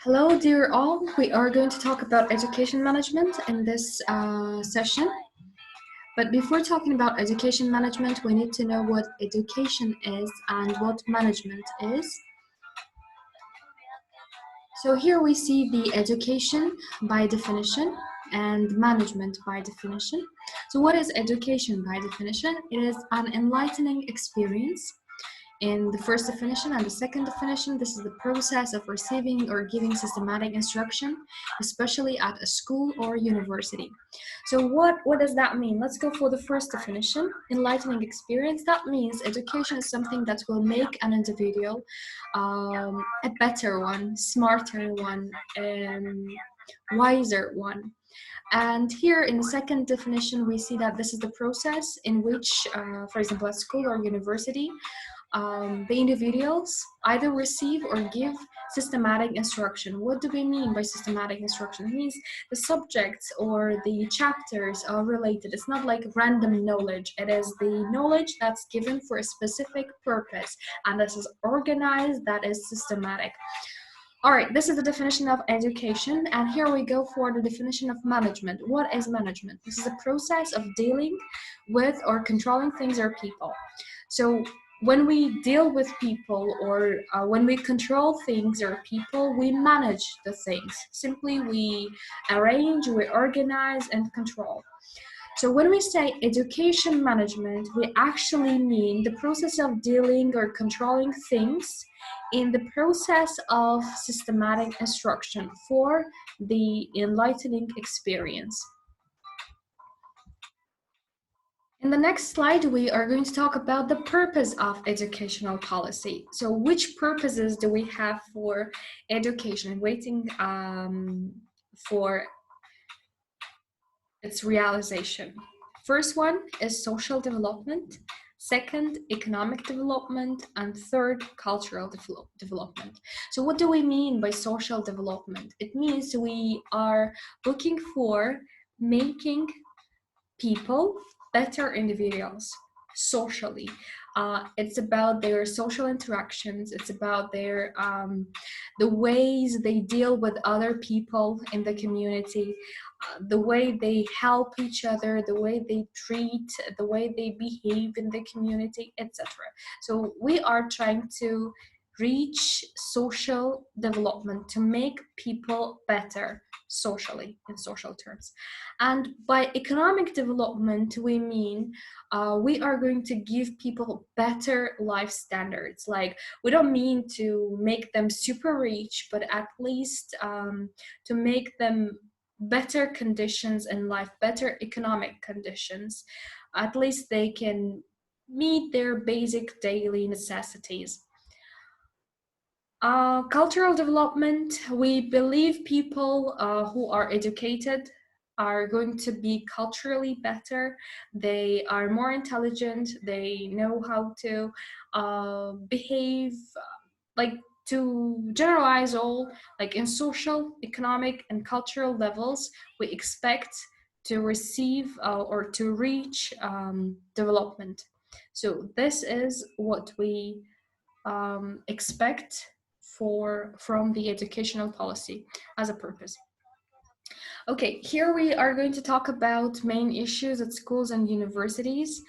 Hello, dear all. We are going to talk about education management in this session. But before talking about education management, we need to know what education is and what management is. So here we see the education by definition and management by definition. So what is education by definition? It is an enlightening experience. In the first definition and the second definition, this is the process of receiving or giving systematic instruction, especially at a school or university. So what does that mean? Let's go for the first definition, enlightening experience. That means education is something that will make an individual a better one, smarter one, wiser one. And here in the second definition, we see that this is the process in which, for example, at school or university, the individuals either receive or give systematic instruction. What do we mean by systematic instruction? It means the subjects or the chapters are related. It's not like random knowledge. It is the knowledge that's given for a specific purpose, and this is organized, that is systematic. All right, this is the definition of education, and here we go for the definition of management. What is management? This is a process of dealing with or controlling things or people. So when we deal with people or when we control things or people, we manage the things. Simply, we arrange, we organize, and control. So when we say education management, we actually mean the process of dealing or controlling things in the process of systematic instruction for the enlightening experience. In the next slide, we are going to talk about the purpose of educational policy. So which purposes do we have for education, waiting for its realization? First one is social development, second, economic development, and third, cultural development. So what do we mean by social development? It means we are looking for making people better individuals socially. It's about their social interactions. It's about their the ways they deal with other people in the community, the way they help each other, the way they treat, the way they behave in the community, etc. So we are trying to reach social development to make people better socially, in social terms. And by economic development, we mean we are going to give people better life standards. Like, we don't mean to make them super rich, but at least to make them better conditions in life, better economic conditions. At least they can meet their basic daily necessities. Cultural development, we believe people who are educated are going to be culturally better. They are more intelligent. They know how to behave, like, to generalize all, like in social, economic, and cultural levels, we expect to receive or to reach development. So this is what we expect from the educational policy as a purpose. Okay, here we are going to talk about main issues at schools and universities.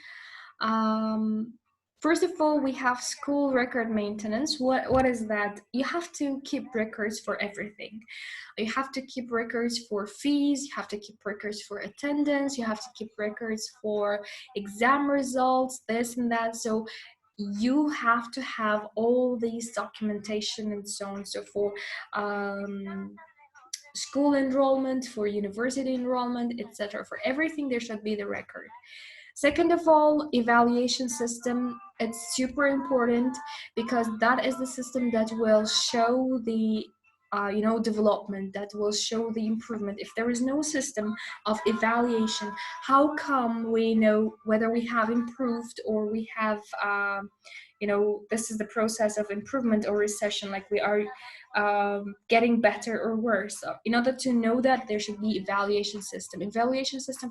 First of all, we have school record maintenance. What is that? You have to keep records for everything. You have to keep records for fees, you have to keep records for attendance, you have to keep records for exam results, this and that. So you have to have all these documentation and so on. So for school enrollment, for university enrollment, etc. For everything, there should be the record. Second of all, evaluation system. It's super important because that is the system that will show the development, that will show the improvement. If there is no system of evaluation, how come we know whether we have improved or we have this is the process of improvement or recession, like we are getting better or worse. So in order to know that, there should be evaluation system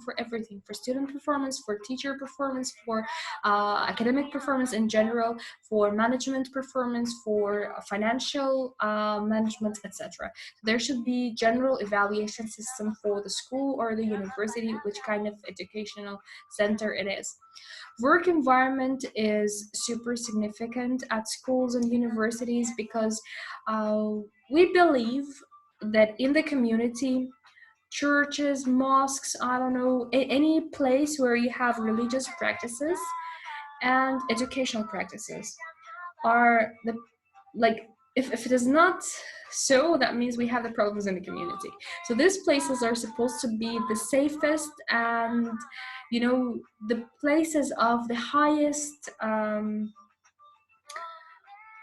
for everything, for student performance, for teacher performance, for academic performance in general, for management performance, for financial management, etc. There should be general evaluation system for the school or the university, which kind of educational center it is. Work environment is super significant at schools and universities because we believe that in the community, churches, mosques, I don't know, any place where you have religious practices and educational practices are the, like, if it is not so, that means we have the problems in the community. So these places are supposed to be the safest and the places of the highest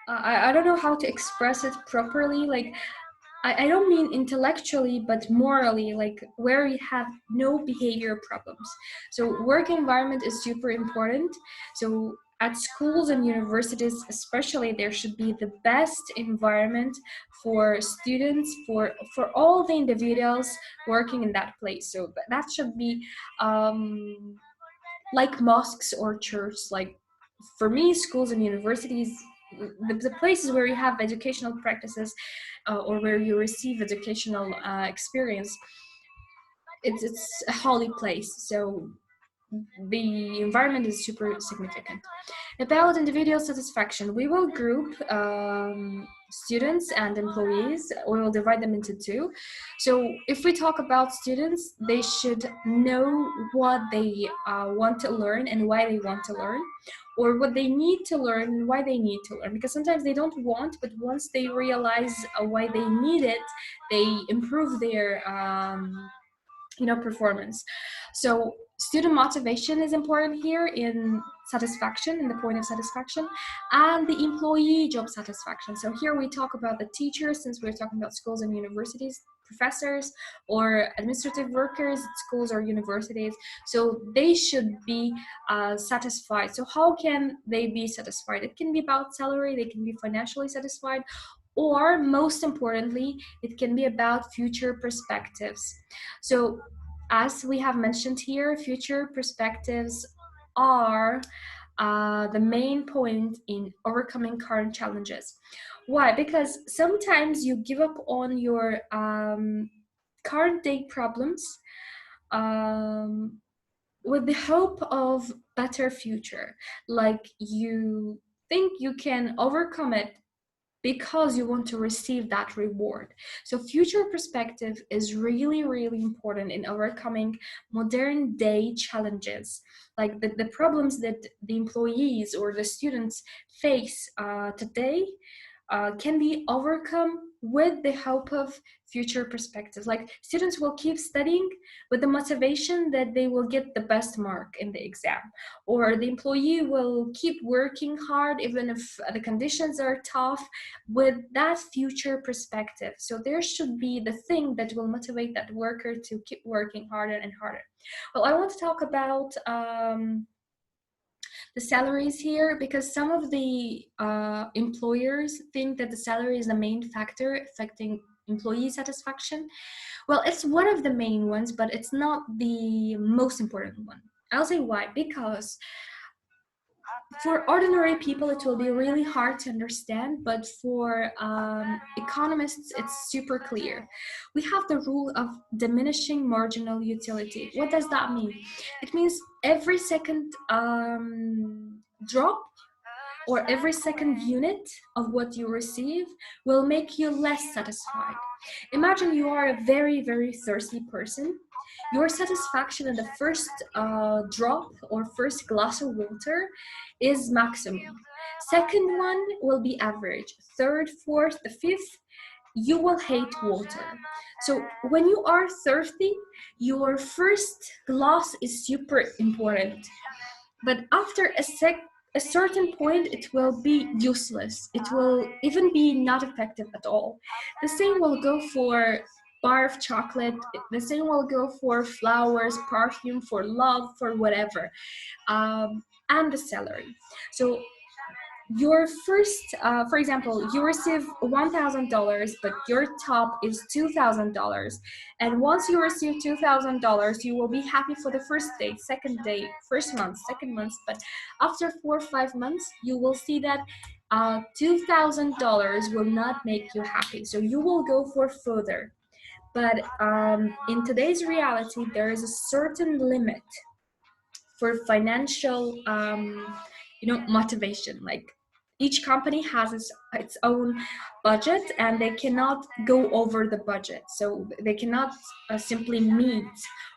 I don't know how to express it properly, like I don't mean intellectually, but morally, like where you have no behavior problems. So work environment is super important. So at schools and universities especially, there should be the best environment for students, for all the individuals working in that place. So that should be like mosques or churches. Like for me, schools and universities, the places where you have educational practices or where you receive educational experience, it's a holy place. So the environment is super significant. About individual satisfaction, we will group students and employees. We will divide them into two. So if we talk about students, they should know what they want to learn and why they want to learn, or what they need to learn and why they need to learn, because sometimes they don't want, but once they realize why they need it, they improve their performance. So student motivation is important here in satisfaction, in the point of satisfaction, and the employee job satisfaction. So here we talk about the teachers, since we're talking about schools and universities, professors or administrative workers at schools or universities. So they should be satisfied. So how can they be satisfied? It can be about salary, they can be financially satisfied, or most importantly, it can be about future perspectives. So as we have mentioned here, future perspectives are the main point in overcoming current challenges. Why? Because sometimes you give up on your current day problems with the hope of better future. Like you think you can overcome it because you want to receive that reward. So future perspective is really, really important in overcoming modern day challenges, like the problems that the employees or the students face today can be overcome with the help of future perspectives. Like students will keep studying with the motivation that they will get the best mark in the exam, or the employee will keep working hard even if the conditions are tough, with that future perspective. So there should be the thing that will motivate that worker to keep working harder and harder. Well, I want to talk about the salaries here, because some of the employers think that the salary is the main factor affecting employee satisfaction. Well, it's one of the main ones, but it's not the most important one. I'll say why. Because for ordinary people, it will be really hard to understand, but for economists, it's super clear. We have the rule of diminishing marginal utility. What does that mean? It means every second drop or every second unit of what you receive will make you less satisfied. Imagine you are a very, very thirsty person. Your satisfaction in the first drop or first glass of water is maximum. Second one will be average. Third, fourth, the fifth, you will hate water. So when you are thirsty, your first glass is super important. But after a certain point, it will be useless. It will even be not effective at all. The same will go for bar of chocolate. The same will go for flowers, perfume, for love, for whatever, and the salary. So your first, for example, you receive $1,000, but your top is $2,000. And once you receive $2,000, you will be happy for the first day, second day, first month, second month. But after 4 or 5 months, you will see that $2,000 will not make you happy. So you will go for further. But in today's reality, there is a certain limit for financial motivation. Like each company has its own budget, and they cannot go over the budget, so they cannot simply meet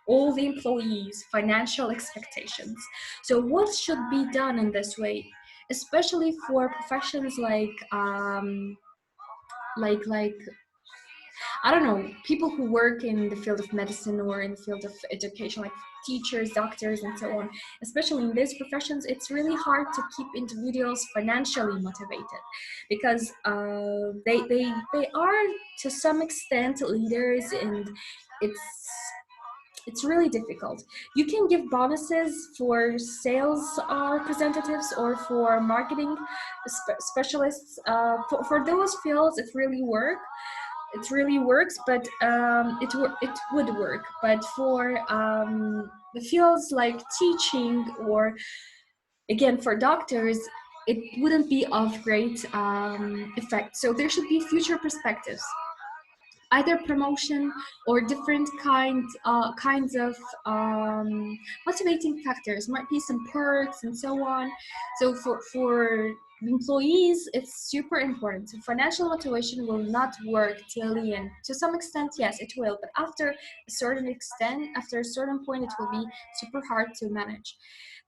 all the employees financial expectations. So what should be done in this way, especially for professions like I don't know, people who work in the field of medicine or in the field of education, like teachers, doctors, and so on. Especially in these professions, it's really hard to keep individuals financially motivated, because they are to some extent leaders, and it's it's really difficult. You can give bonuses for sales representatives or for marketing specialists. For those fields, it really works, but it would work. But for the fields like teaching, or again for doctors, it wouldn't be of great effect. So there should be future perspectives, either promotion or different kinds of motivating factors. Might be some perks and so on. So for employees, it's super important. So financial motivation will not work till the end. To some extent, yes, it will, but after a certain extent, after a certain point, it will be super hard to manage.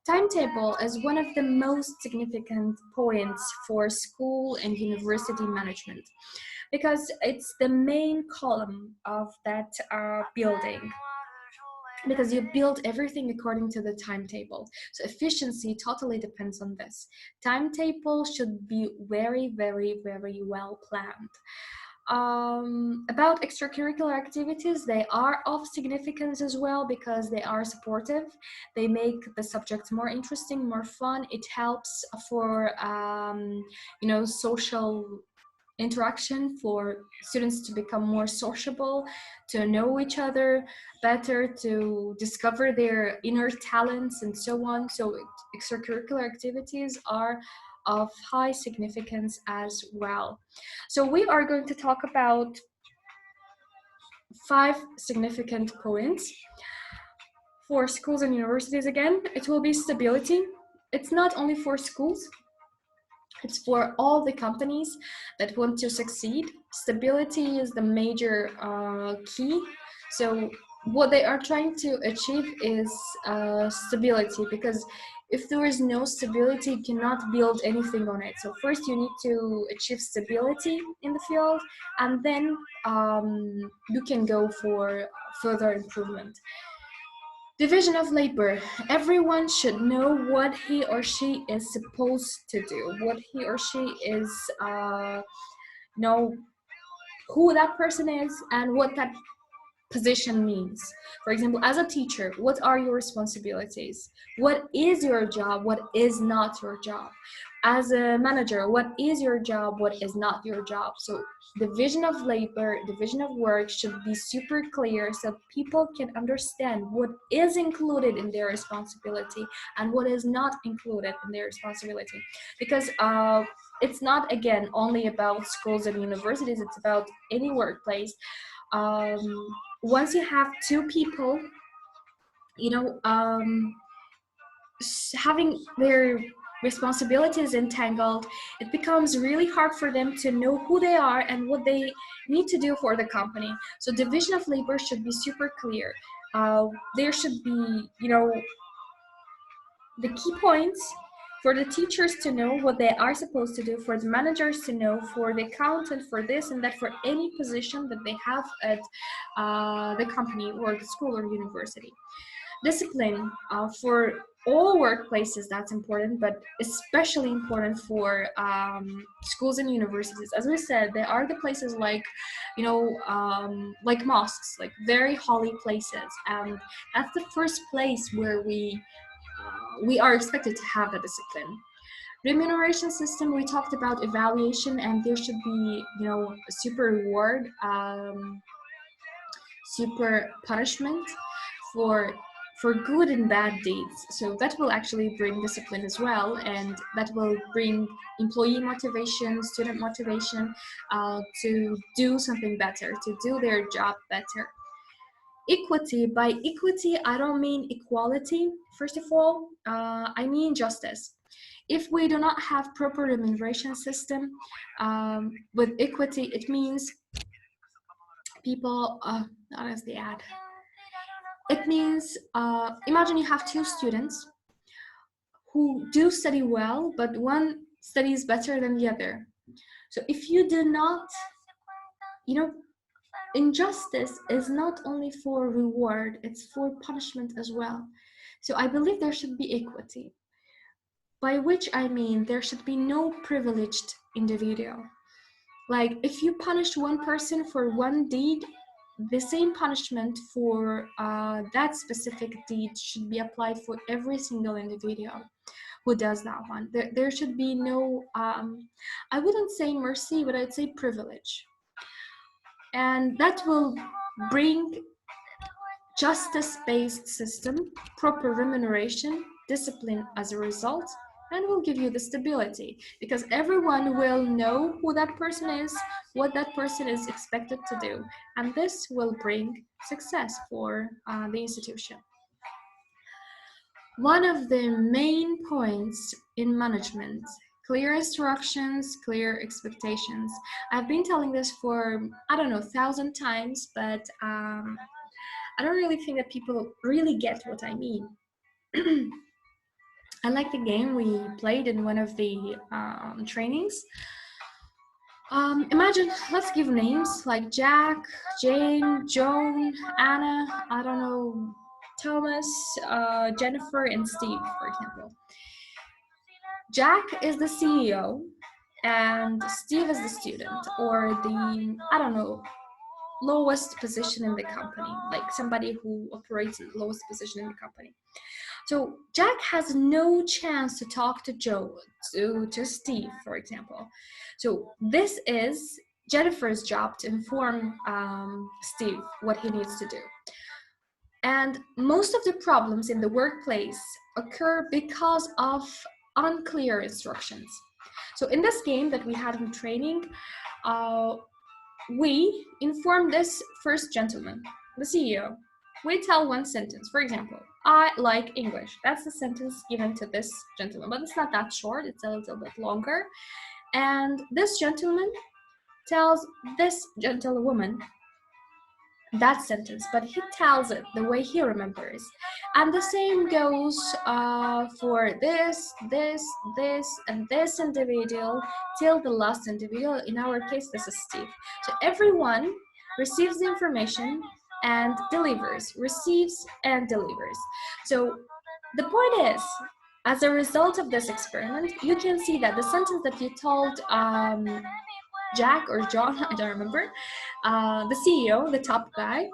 Timetable is one of the most significant points for school and university management, because it's the main column of that building, because you build everything according to the timetable. So efficiency totally depends on this. Timetable should be very, very, very well planned. About extracurricular activities, they are of significance as well, because they are supportive. They make the subject more interesting, more fun. It helps for social interaction, for students to become more sociable, to know each other better, to discover their inner talents, and so on. So extracurricular activities are of high significance as well. So we are going to talk about 5 significant points for schools and universities. Again, it will be stability. It's not only for schools, it's for all the companies that want to succeed. Stability is the major key. So what they are trying to achieve is stability, because if there is no stability, you cannot build anything on it. So first you need to achieve stability in the field, and then you can go for further improvement. Division of labor. Everyone should know what he or she is supposed to do, what he or she is, know who that person is and what that position means. For example, as a teacher, what are your responsibilities? What is your job? What is not your job? As a manager, what is your job? What is not your job? So division of labor, division of work should be super clear, so people can understand what is included in their responsibility and what is not included in their responsibility. Because it's not, again, only about schools and universities, it's about any workplace. Once you have two people, having their responsibilities entangled, it becomes really hard for them to know who they are and what they need to do for the company. So division of labor should be super clear. There should be, the key points for the teachers to know what they are supposed to do, for the managers to know, for the accountant, for this and that, for any position that they have at the company or the school or university. Discipline, for all workplaces, that's important, but especially important for schools and universities. As we said, there are the places like, like mosques, like very holy places, and that's the first place where we are expected to have the discipline. Remuneration system, we talked about evaluation, and there should be, a super reward, super punishment for good and bad deeds. So that will actually bring discipline as well, and that will bring employee motivation, student motivation, to do something better, to do their job better. Equity, by equity I don't mean equality. First of all, I mean justice. If we do not have proper remuneration system, with equity, it means people, that is the ad. It means, imagine you have two students who do study well, but one studies better than the other. So if you do not, injustice is not only for reward, it's for punishment as well. So I believe there should be equity, by which I mean there should be no privileged individual. Like, if you punish one person for one deed, the same punishment for that specific deed should be applied for every single individual who does that one. There should be no, I wouldn't say mercy, but I'd say privilege. And that will bring justice-based system, proper remuneration, discipline as a result, and will give you the stability, because everyone will know who that person is, what that person is expected to do, and this will bring success for the institution. One of the main points in management: clear instructions, clear expectations. I've been telling this for, I don't know, 1,000 times, but I don't really think that people really get what I mean. I like the game we played in one of the trainings. Imagine, let's give names like Jack, Jane, Joan, Anna, I don't know, Thomas, Jennifer, and Steve, for example. Jack is the CEO, and Steve is the student, or the, I don't know, lowest position in the company, like somebody who operates in the lowest position in the company. So Jack has no chance to talk to to Steve, for example. So this is Jennifer's job to inform Steve what he needs to do. And most of the problems in the workplace occur because of unclear instructions. So in this game that we had in training, we inform this first gentleman, the CEO. We tell one sentence. For example, I like English. That's the sentence given to this gentleman, but it's not that short, it's a little bit longer. And this gentleman tells this gentlewoman that sentence, but he tells it the way he remembers. And the same goes for this, and this individual till the last individual. In our case, this is Steve. So everyone receives the information and delivers, receives and delivers. So the point is, as a result of this experiment, you can see that the sentence that you told Jack or John, I don't remember, the CEO, the top guy,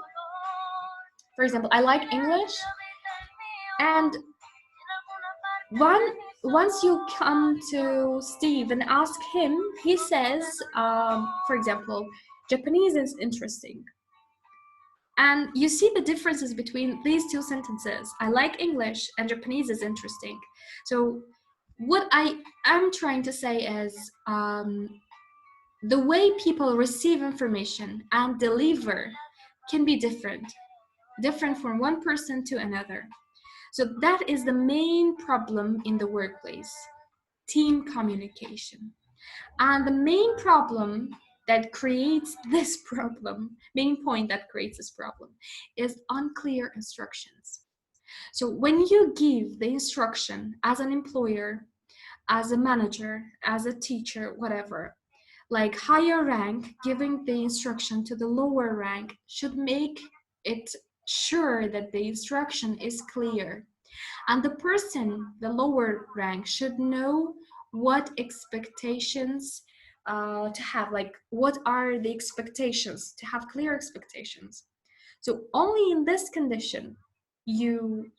for example, I like English, and once you come to Steve and ask him, he says, for example, Japanese is interesting. And you see the differences between these two sentences. I like English and Japanese is interesting. So what I am trying to say is, the way people receive information and deliver can be different from one person to another. So that is the main problem in the workplace: team communication. And the main problem that creates this problem, main point that creates this problem, is unclear instructions. So when you give the instruction as an employer, as a manager, as a teacher, whatever, like higher rank giving the instruction to the lower rank should make it sure that the instruction is clear. And the person, the lower rank, should know what expectations to have, like what are the expectations, to have clear expectations. So only in this condition you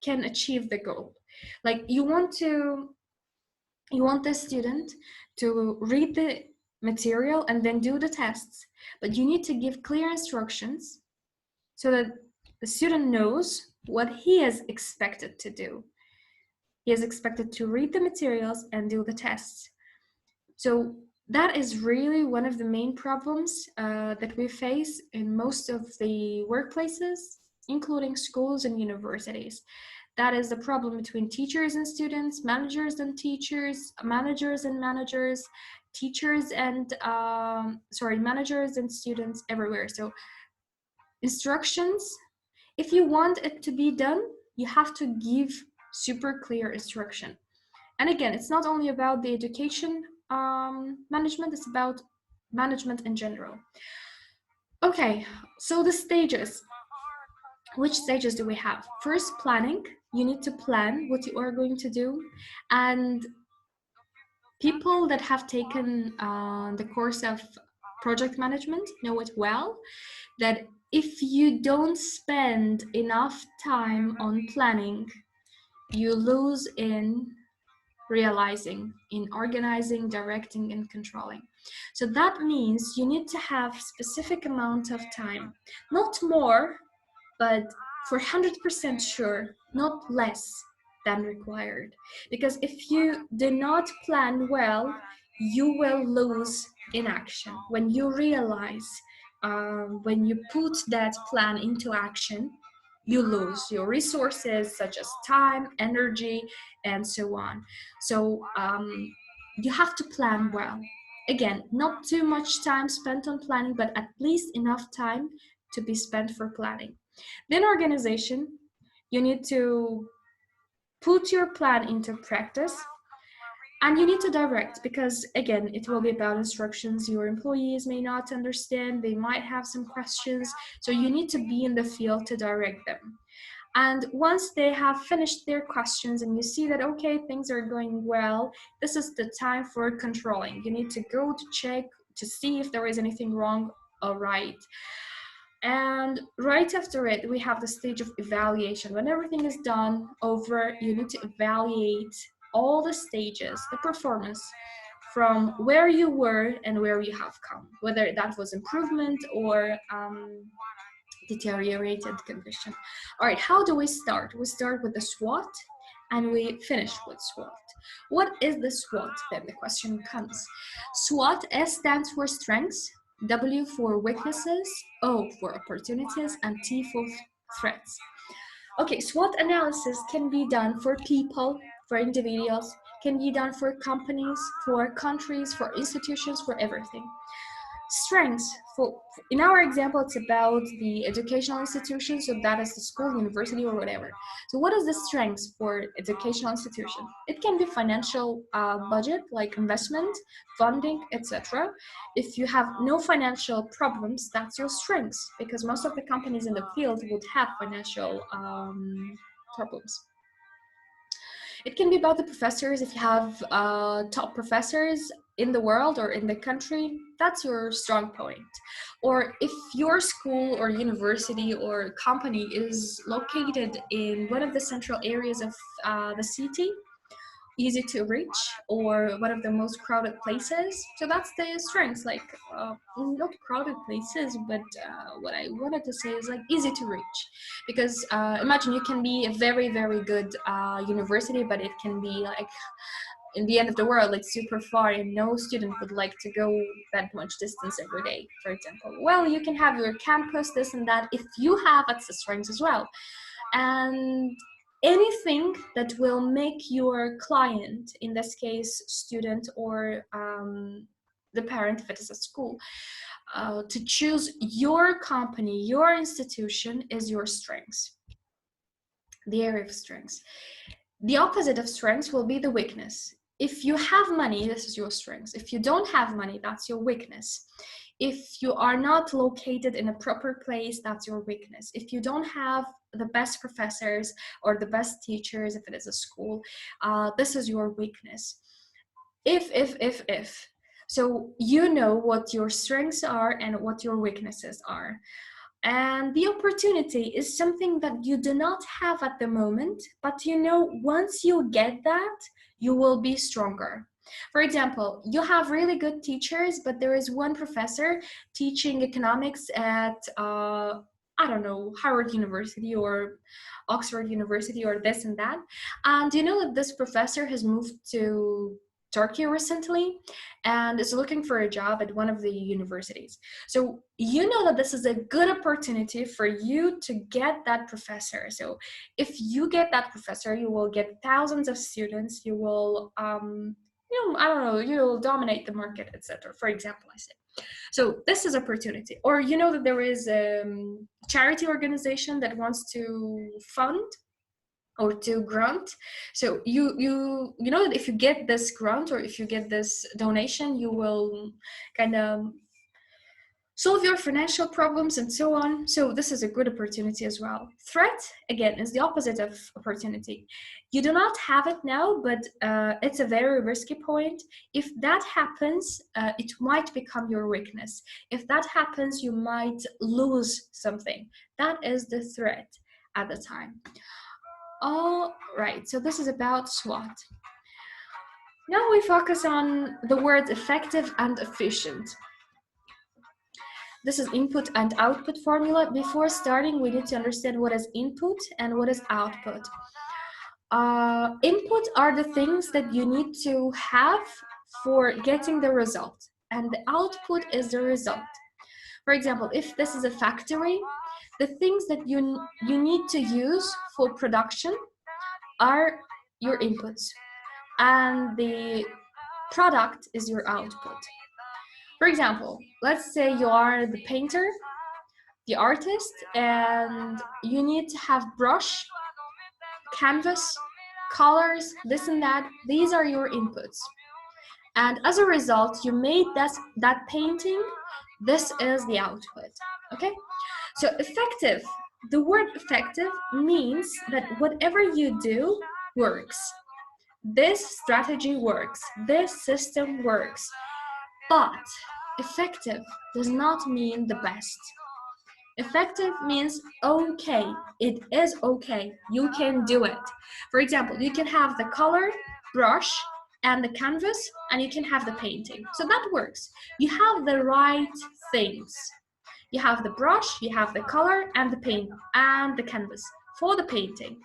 can achieve the goal. Like, you want to You want the student to read the material and then do the tests, but you need to give clear instructions so that the student knows what he is expected to do. He is expected to read the materials and do the tests. So that is really one of the main problems that we face in most of the workplaces, including schools and universities. That is the problem between teachers and students, managers and teachers, managers and managers, teachers and managers and students everywhere. So instructions, if you want it to be done, you have to give super clear instruction. And again, it's not only about the education management, it's about management in general. Okay, so the stages. Which stages do we have? First, planning. You need to plan what you are going to do. And people that have taken the course of project management know it well, that if you don't spend enough time on planning, you lose in realizing, in organizing, directing, and controlling. So that means you need to have specific amount of time, not more, but for 100% sure, not less than required. Because if you do not plan well, you will lose in action. When you realize, when you put that plan into action, you lose your resources such as time, energy, and so on. So you have to plan well. Again, not too much time spent on planning, but at least enough time to be spent for planning. Then organization, you need to put your plan into practice, and you need to direct, because again, it will be about instructions. Your employees may not understand, they might have some questions, so you need to be in the field to direct them. And once they have finished their questions and you see that, okay, things are going well, this is the time for controlling. You need to go to check to see if there is anything wrong or right. And right after it, we have the stage of evaluation. When everything is done over, you need to evaluate all the stages, the performance from where you were and where you have come, whether that was improvement or deteriorated condition. All right, how do we start? We start with the SWOT and we finish with SWOT. What is the SWOT? Then the question comes. SWOT, S stands for strengths, W for weaknesses, O for opportunities, and T for threats. Okay, SWOT analysis can be done for people, for individuals, can be done for companies, for countries, for institutions, for everything. Strengths, in our example, it's about the educational institution, so that is the school, university, or whatever. So what is the strengths for educational institution? It can be financial budget, like investment, funding, etc. If you have no financial problems, that's your strengths, because most of the companies in the field would have financial problems. It can be about the professors. If you have top professors in the world or in the country, that's your strong point. Or if your school or university or company is located in one of the central areas of the city, easy to reach, or one of the most crowded places. So that's the strengths, like not crowded places, but what I wanted to say is like easy to reach. Because imagine you can be a very, very good university, but it can be like in the end of the world, like super far, and no student would like to go that much distance every day, for example. Well, you can have your campus, this and that. If you have, that's a strength as well. And anything that will make your client, in this case student or the parent if it is a school, to choose your company, your institution, is your strengths, the area of strengths. The opposite of strengths will be the weakness. If you have money, this is your strengths. If you don't have money, that's your weakness. If you are not located in a proper place, that's your weakness. If you don't have the best professors or the best teachers, if it is a school, this is your weakness. If. So you know what your strengths are and what your weaknesses are. And the opportunity is something that you do not have at the moment, but you know, once you get that, you will be stronger. For example, you have really good teachers, but there is one professor teaching economics at, I don't know, Harvard University or Oxford University or this and that. And you know that this professor has moved to Turkey recently and is looking for a job at one of the universities. So you know that this is a good opportunity for you to get that professor. So if you get that professor, you will get thousands of students. You will, you know, I don't know, you will dominate the market, etc. For example, I say. So this is opportunity. Or you know that there is a charity organization that wants to fund or to grant. So you know that if you get this grant or if you get this donation, you will kind of solve your financial problems and so on. So this is a good opportunity as well. Threat, again, is the opposite of opportunity. You do not have it now, but it's a very risky point. If that happens, it might become your weakness. If that happens, you might lose something. That is the threat at the time. All right, so this is about SWOT. Now we focus on the words effective and efficient. This is input and output formula. Before starting, we need to understand what is input and what is output. Input are the things that you need to have for getting the result, and the output is the result. For example, if this is a factory, the things that you need to use for production are your inputs, and the product is your output. For example, let's say you are the painter, the artist, and you need to have brush, canvas, colors, this and that. These are your inputs. And as a result, you made that painting. This is the output, okay? So effective, the word effective means that whatever you do works. This strategy works, this system works, but effective does not mean the best. Effective means okay, it is okay, you can do it. For example, you can have the color, brush, and the canvas, and you can have the painting. So that works. You have the right things. You have the brush, you have the color, and the paint, and the canvas for the painting.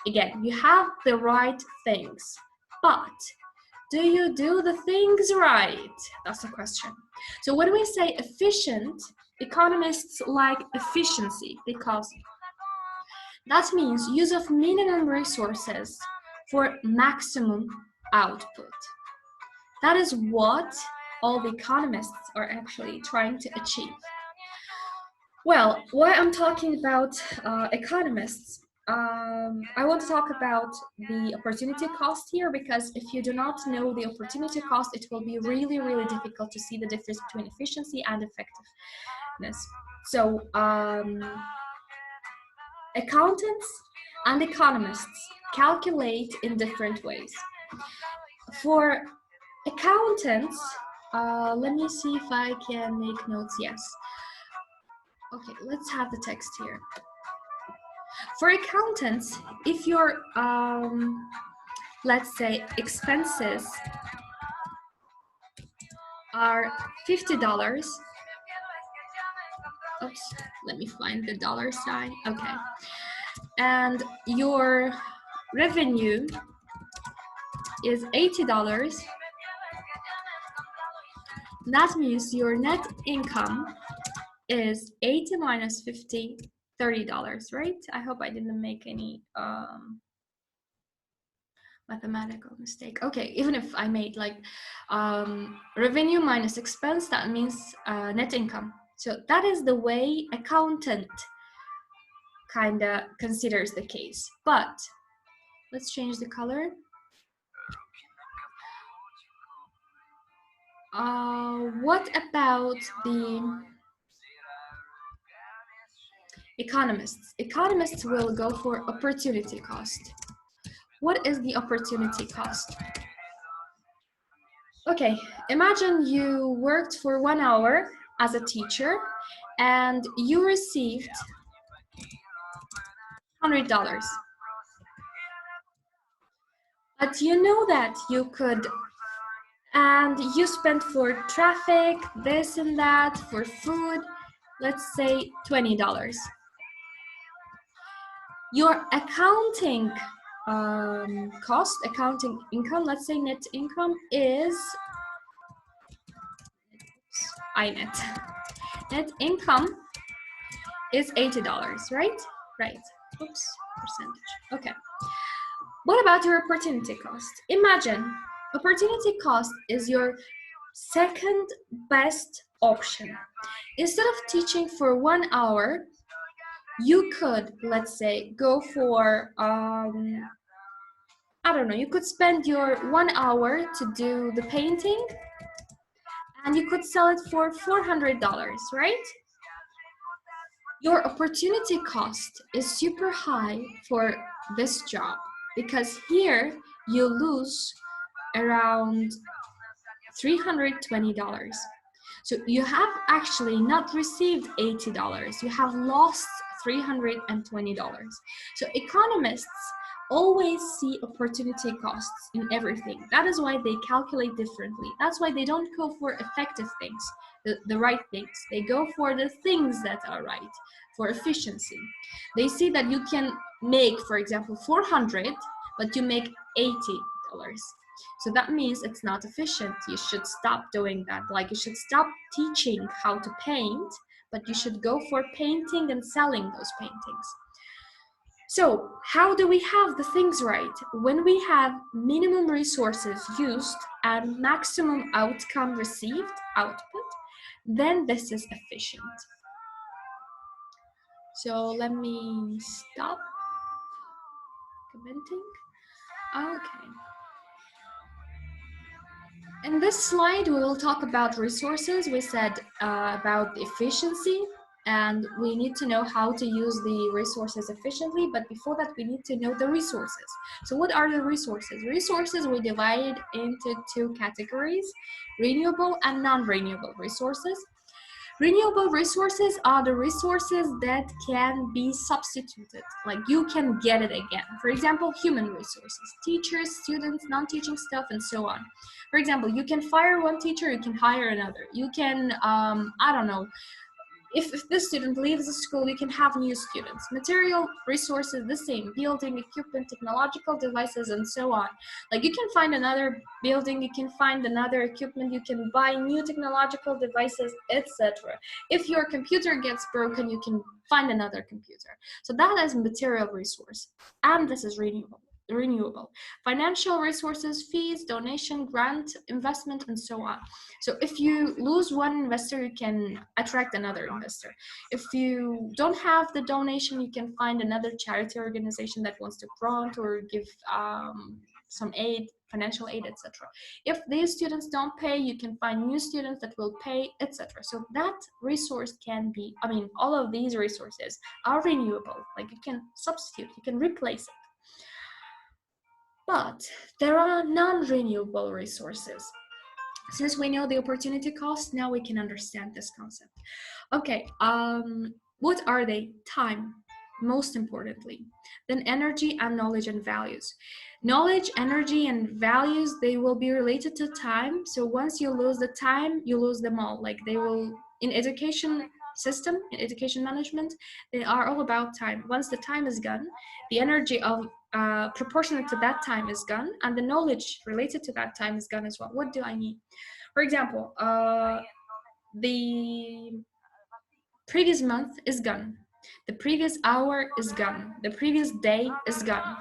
Again, you have the right things, but do you do the things right? That's the question. So when we say efficient, economists like efficiency because that means use of minimum resources for maximum output. That is what all the economists are actually trying to achieve. Well, why I'm talking about economists, I want to talk about the opportunity cost here, because if you do not know the opportunity cost, it will be really, really difficult to see the difference between efficiency and effectiveness. So accountants and economists calculate in different ways. For accountants, let me see if I can make notes. Yes. Okay, let's have the text here. For accountants, if your, let's say, expenses are $50, oops, let me find the dollar sign, okay, and your revenue is $80, that means your net income is 80 minus 50, $30, right? I hope I didn't make any mathematical mistake. Okay, even if I made like revenue minus expense, that means net income. So that is the way accountant kind of considers the case. But let's change the color. What about the economists? Economists will go for opportunity cost. What is the opportunity cost? Okay, imagine you worked for 1 hour as a teacher and you received $100. But you know that you could, and you spent for traffic, this and that, for food, let's say $20. Your accounting cost, accounting income, let's say net income is INET. Net income is $80, right? Right. Oops, percentage. Okay. What about your opportunity cost? Imagine opportunity cost is your second best option. Instead of teaching for 1 hour, you could, let's say, go for I don't know, you could spend your 1 hour to do the painting and you could sell it for $400, right? Your opportunity cost is super high for this job because here you lose around $320. So you have actually not received $80, you have lost $320. So economists always see opportunity costs in everything. That is why they calculate differently. That's why they don't go for effective things, the right things. They go for the things that are right, for efficiency. They see that you can make, for example, 400, but you make $80. So that means it's not efficient. You should stop doing that. Like you should stop teaching how to paint, but you should go for painting and selling those paintings. So how do we have the things right? When we have minimum resources used and maximum outcome received, output, then this is efficient. So let me stop commenting. Okay. In this slide, we will talk about resources. We said about efficiency, and we need to know how to use the resources efficiently. But before that, we need to know the resources. So what are the resources? Resources we divide into two categories, renewable and non-renewable resources. Renewable resources are the resources that can be substituted, like you can get it again. For example, human resources, teachers, students, non-teaching stuff, and so on. For example, you can fire one teacher, you can hire another. You can, I don't know, if this student leaves the school, you can have new students. Material resources, the same, building, equipment, technological devices, and so on. Like you can find another building, you can find another equipment, you can buy new technological devices, etc. If your computer gets broken, you can find another computer. So that is material resource, and this is renewable. Financial resources, fees, donation, grant, investment, and so on. So if you lose one investor, you can attract another investor. If you don't have the donation, you can find another charity organization that wants to grant or give some aid, financial aid, etc. If these students don't pay, you can find new students that will pay, etc. So that resource can be, all of these resources are renewable. Like you can substitute, you can replace it. But there are non-renewable resources. Since we know the opportunity cost, now we can understand this concept. Okay, what are they? Time, most importantly. Then energy and knowledge and values. Knowledge, energy, and values, they will be related to time. So once you lose the time, you lose them all. Like they will, in education system, in education management, they are all about time. Once the time is gone, the energy of proportionate to that time is gone, and the knowledge related to that time is gone as well. What do I mean? For example, the previous month is gone. The previous hour is gone. The previous day is gone.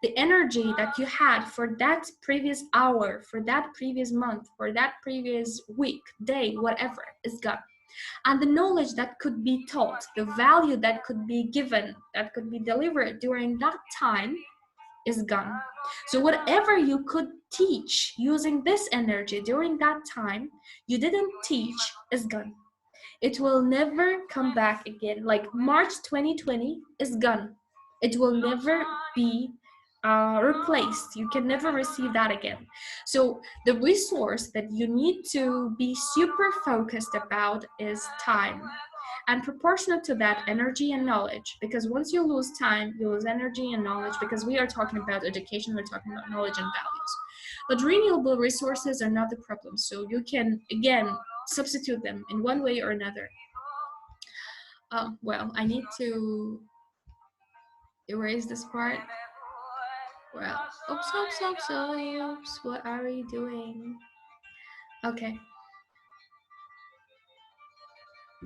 The energy that you had for that previous hour, for that previous month, for that previous week, day, whatever, is gone. And the knowledge that could be taught, the value that could be given, that could be delivered during that time is gone. So whatever you could teach using this energy during that time, you didn't teach is gone. It will never come back again. Like March 2020 is gone. It will never be replaced. You can never receive that again. So the resource that you need to be super focused about is time. and proportionate to that, energy and knowledge, because once you lose time, you lose energy and knowledge, because we are talking about education, we're talking about knowledge and values. But renewable resources are not the problem, so you can again substitute them in one way or another. Well, I need to erase this part. Well, oops, what are you doing? Okay,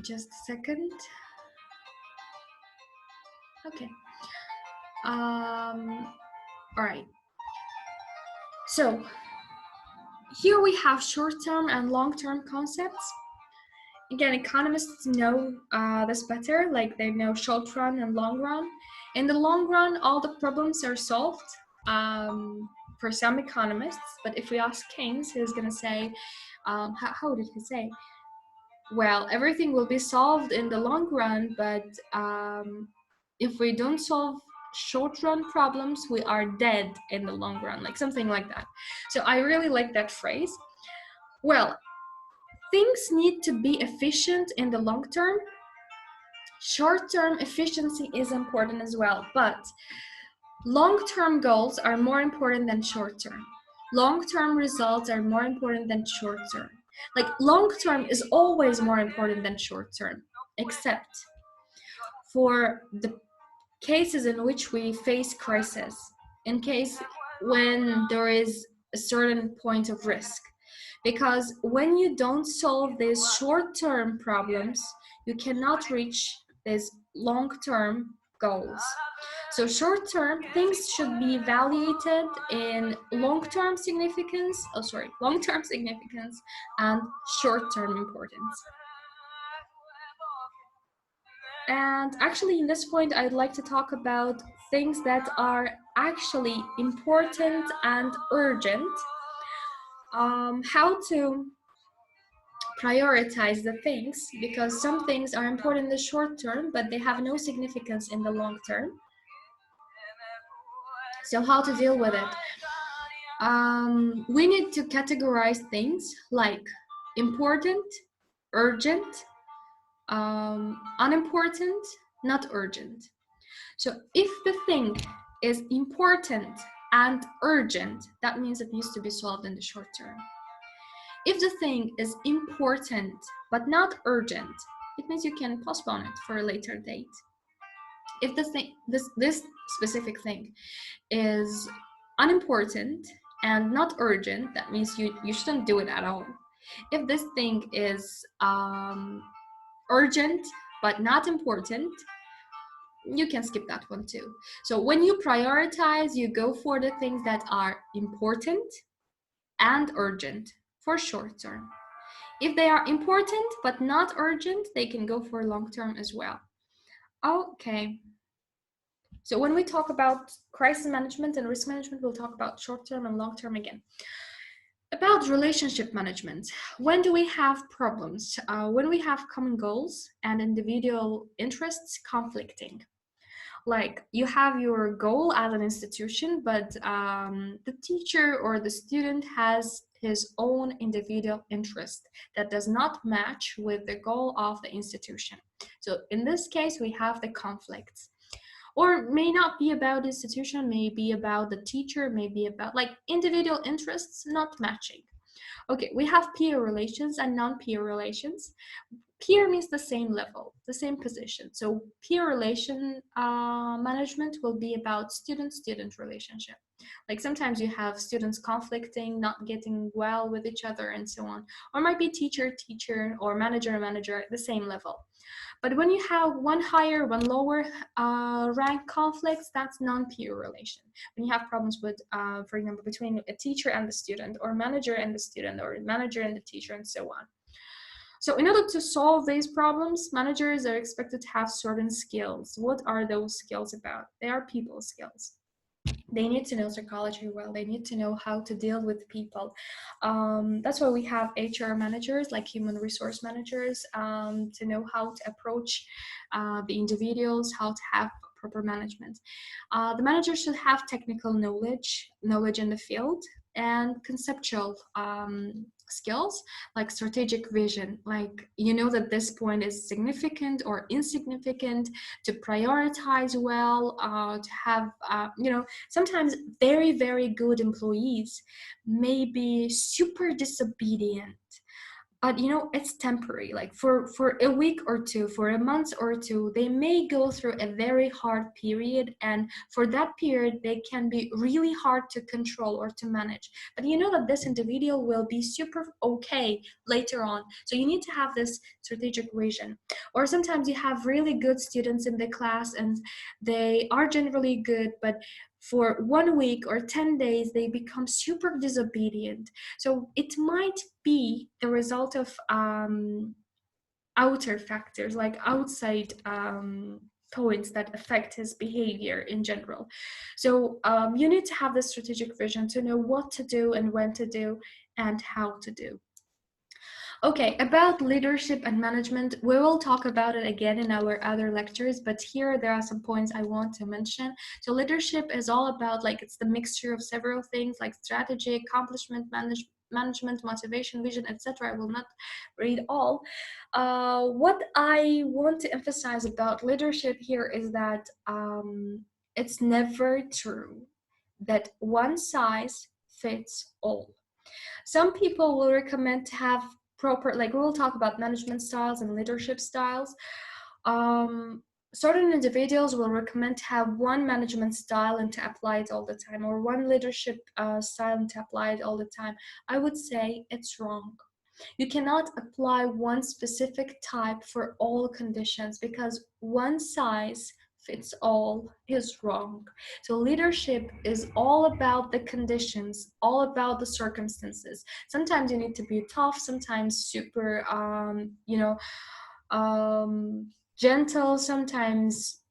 just a second. Okay. All right. So here we have short-term and long-term concepts. Again, economists know this better, like they know short run and long run. In the long run, all the problems are solved for some economists, but if we ask Keynes, he's gonna say, how did he say? Well, everything will be solved in the long run, but if we don't solve short run problems, we are dead in the long run, like something like that. So I really like that phrase. Well, things need to be efficient in the long term. Short-term efficiency is important as well, but long-term goals are more important than short-term. Long-term results are more important than short-term. Like long-term is always more important than short-term, except for the cases in which we face crisis, in case when there is a certain point of risk. Because when you don't solve these short-term problems, you cannot reach these long-term goals. So short-term things should be evaluated in long-term significance, long-term significance and short-term importance. And actually, in this point, I'd like to talk about things that are actually important and urgent. How to prioritize the things, because some things are important in the short term, but they have no significance in the long term. So how to deal with it? We need to categorize things like important, urgent, unimportant, not urgent. So if the thing is important and urgent, that means it needs to be solved in the short term. If the thing is important but not urgent, it means you can postpone it for a later date. If this specific thing is unimportant and not urgent, that means you shouldn't do it at all. If this thing is urgent but not important, you can skip that one too. So when you prioritize, you go for the things that are important and urgent for short term. If they are important but not urgent, they can go for long term as well. Okay. So when we talk about crisis management and risk management, we'll talk about short term and long term again. About relationship management, when do we have problems? When we have common goals and individual interests conflicting. Like you have your goal as an institution, but the teacher or the student has his own individual interest that does not match with the goal of the institution. So in this case, we have the conflicts. Or may not be about the institution, may be about the teacher, may be about like individual interests not matching. Okay, we have peer relations and non-peer relations. Peer means the same level, the same position. So peer relation management will be about student-student relationship. Like sometimes you have students conflicting, not getting well with each other and so on. Or might be teacher-teacher or manager-manager at the same level. But when you have one higher, one lower rank conflicts, that's non-peer relation. When you have problems with, for example, between a teacher and the student, or manager and the student, or manager and the teacher, and so on. So in order to solve these problems, managers are expected to have certain skills. What are those skills about? They are people skills. They need to know psychology well. They need to know how to deal with people. That's why we have HR managers, like human resource managers, to know how to approach the individuals, how to have proper management. The manager should have technical knowledge in the field, and conceptual skills, like strategic vision, like you know that this point is significant or insignificant, to prioritize well, to have sometimes very, very good employees may be super disobedient, but it's temporary, like for a week or two, for a month or two, they may go through a very hard period, and for that period they can be really hard to control or to manage, but you know that this individual will be super okay later on. So you need to have this strategic vision. Or sometimes you have really good students in the class and they are generally good, but for 1 week or 10 days they become super disobedient. So it might be the result of outer factors, like outside points that affect his behavior in general. So you need to have this strategic vision to know what to do and when to do and how to do. Okay, about leadership and management, we will talk about it again in our other lectures, but here there are some points I want to mention. So leadership is all about, like, it's the mixture of several things like strategy, accomplishment, management, motivation, vision, etc. I will not read all. What I want to emphasize about leadership here is that it's never true that one size fits all. Some people will recommend to have proper, like we will talk about management styles and leadership styles. Certain individuals will recommend to have one management style and to apply it all the time, or one leadership style and to apply it all the time. I would say it's wrong. You cannot apply one specific type for all conditions, because one size fits all is wrong. So leadership is all about the conditions, all about the circumstances. Sometimes you need to be tough, sometimes super, gentle, sometimes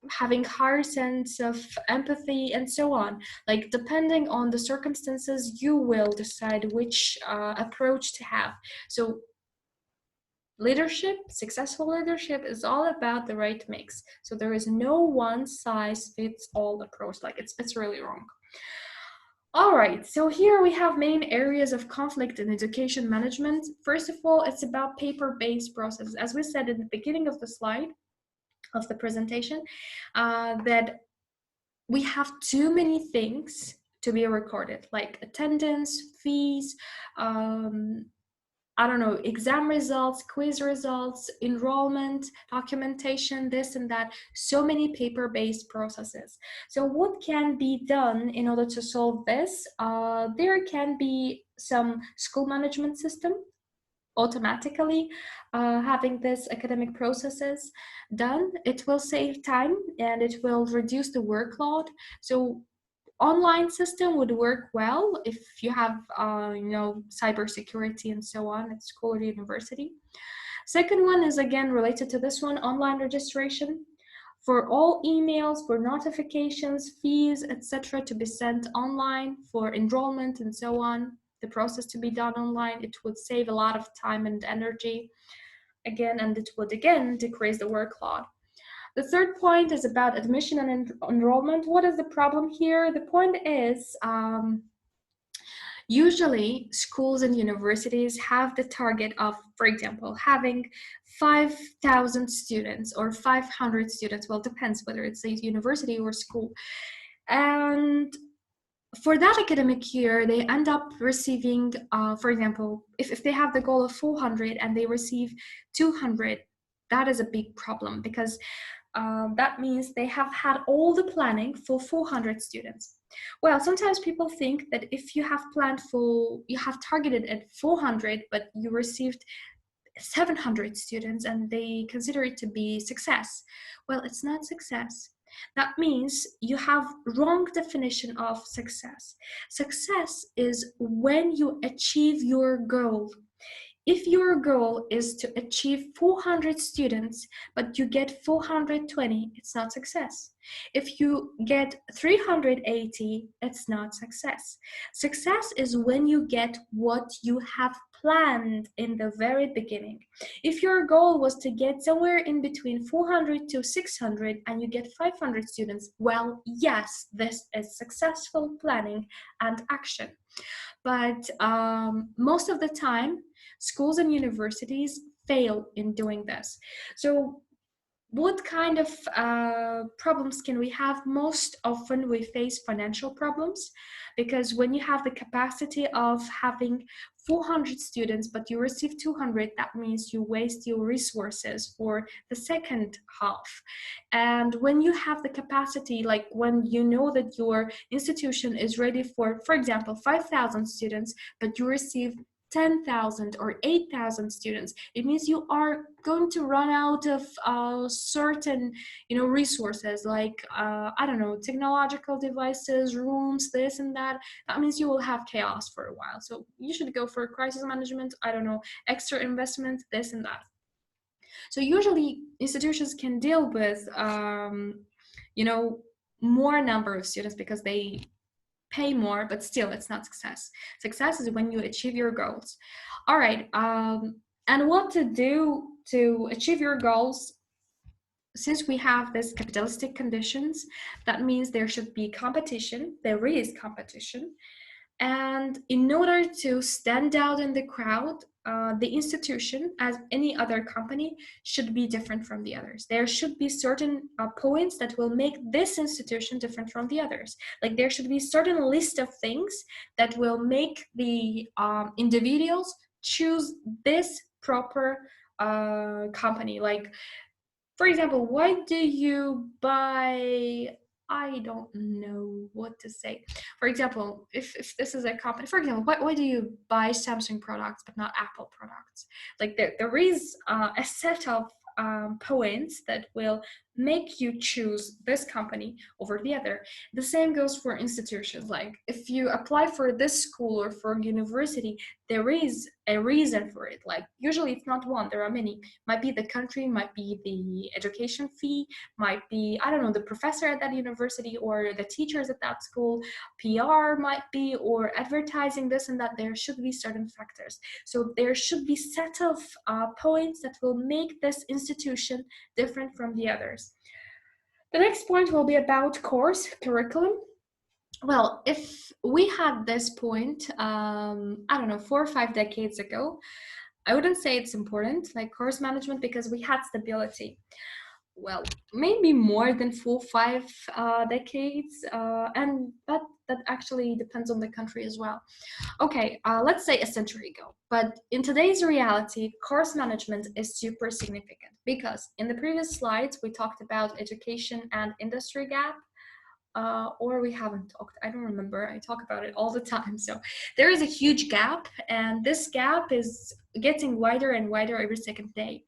having higher sense of empathy, and so on. Like, depending on the circumstances, you will decide which approach to have. So leadership, successful leadership, is all about the right mix. So there is no one size fits all approach. Like, it's really wrong. All right, so here we have main areas of conflict in education management. First of all, it's about paper-based processes. As we said in the beginning of the slide, of the presentation, that we have too many things to be recorded, like attendance, fees, I don't know, exam results, quiz results, enrollment, documentation, this and that, so many paper-based processes. So what can be done in order to solve this? There can be some school management system automatically having this academic processes done. It will save time and it will reduce the workload. So online system would work well if you have cybersecurity and so on at school or university. Second one is again related to this one, online registration for all emails, for notifications, fees, etc. to be sent online, for enrollment and so on, the process to be done online. It would save a lot of time and energy again, and it would again decrease the workload. The third point is about admission and enrollment. What is the problem here? The point is, usually schools and universities have the target of, for example, having 5,000 students or 500 students. Well, it depends whether it's a university or school. And for that academic year, they end up receiving, for example, if they have the goal of 400 and they receive 200, that is a big problem, because that means they have had all the planning for 400 students. Well, sometimes people think that if you have planned for, you have targeted at 400, but you received 700 students and they consider it to be success. Well, it's not success. That means you have wrong definition of success. Success is when you achieve your goal. If your goal is to achieve 400 students, but you get 420, it's not success. If you get 380, it's not success. Success is when you get what you have planned in the very beginning. If your goal was to get somewhere in between 400 to 600 and you get 500 students, well, yes, this is successful planning and action. But most of the time, schools and universities fail in doing this. So what kind of problems can we have? Most often we face financial problems, because when you have the capacity of having 400 students but you receive 200, that means you waste your resources for the second half. And when you have the capacity, like when you know that your institution is ready for example 5,000 students, but you receive 10,000 or 8,000 students, it means you are going to run out of certain, resources, like I don't know, technological devices, rooms, this and that. That means you will have chaos for a while. So you should go for crisis management, I don't know, extra investment, this and that. So usually institutions can deal with more number of students because they pay more, but still it's not success. Success is when you achieve your goals. All right, and what to do to achieve your goals? Since we have this capitalistic conditions, that means there should be competition. There is competition. And in order to stand out in the crowd, the institution, as any other company, should be different from the others. There should be certain points that will make this institution different from the others. Like there should be certain list of things that will make the individuals choose this proper company. Like, for example, why do you buy, I don't know what to say. For example, if this is a company, for example, why do you buy Samsung products but not Apple products? Like there is a set of points that will make you choose this company over the other. The same goes for institutions. Like if you apply for this school or for university, there is a reason for it. Like usually it's not one, there are many. Might be the country, might be the education fee, might be, I don't know, the professor at that university or the teachers at that school, PR might be, or advertising, this and that. There should be certain factors. So there should be set of points that will make this institution different from the others. The next point will be about course curriculum. Well, if we had this point, I don't know, 4 or 5 decades ago, I wouldn't say it's important, like course management, because we had stability. Well, maybe more than 4 or 5 decades, and that actually depends on the country as well. Okay, let's say a century ago. But in today's reality, course management is super significant because in the previous slides, we talked about education and industry gap. Or we haven't talked, I don't remember. I talk about it all the time. So there is a huge gap, and this gap is getting wider and wider every second day.